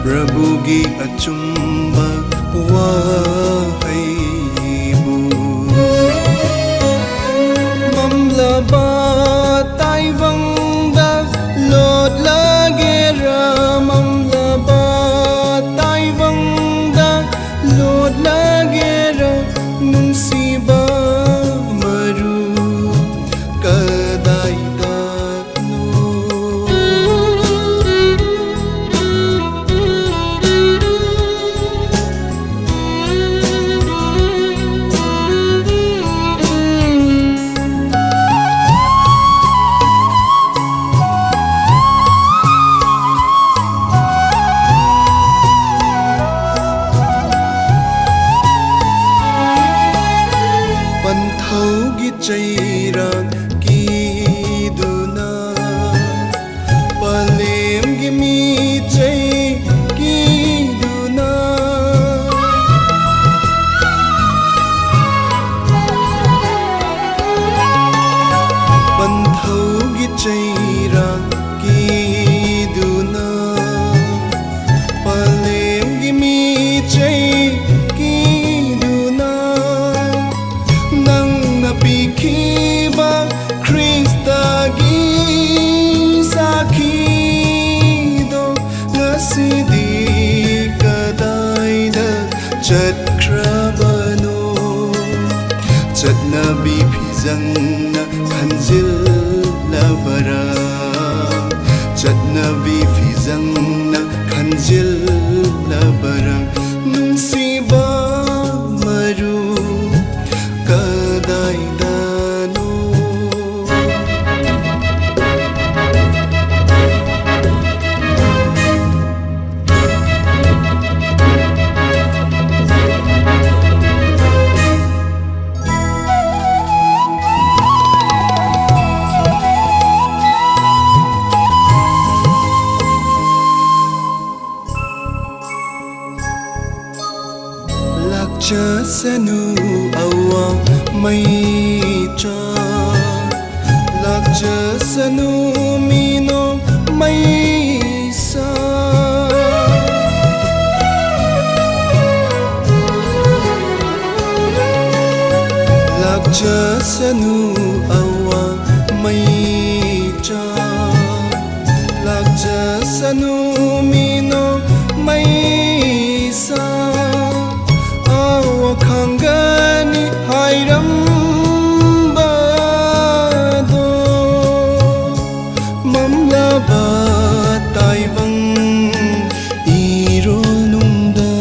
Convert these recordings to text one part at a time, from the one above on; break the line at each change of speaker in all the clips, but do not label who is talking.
Prabhugi achumba wahaybu Mamlaba taivangda lod lagera Mamlaba taivangda lod lagera Nungsiba maru kadaidatno Panthaugi chairang kiduna Palemgi mi chay kiduna Panthaugi chairang kiduna Palemgi mi chay Pikiba Krista gi sakhido ngasidi kadaida chatkrabano chatnabi phizangna khanjil labara chatnabi phizangna khanjil labara nungsiba maru kadaidano Lakchasanu awang maitra Lakchasanu mino maisa Lakchasanu awang maitra Lakchasanu mino maisa Khangani hairambado Mamlaba taivang irol nungda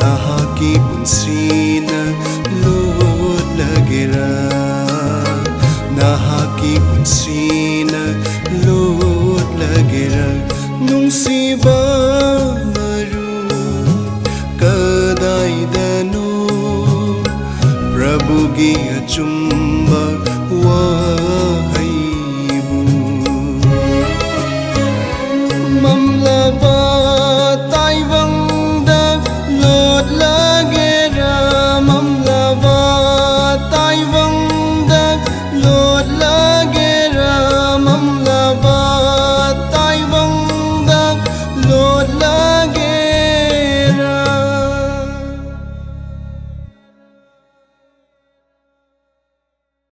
Nahaki punsina lod lagera Nahaki punsina lod lagera Nungsiba kadaidano Prabhugi achumba wahaybu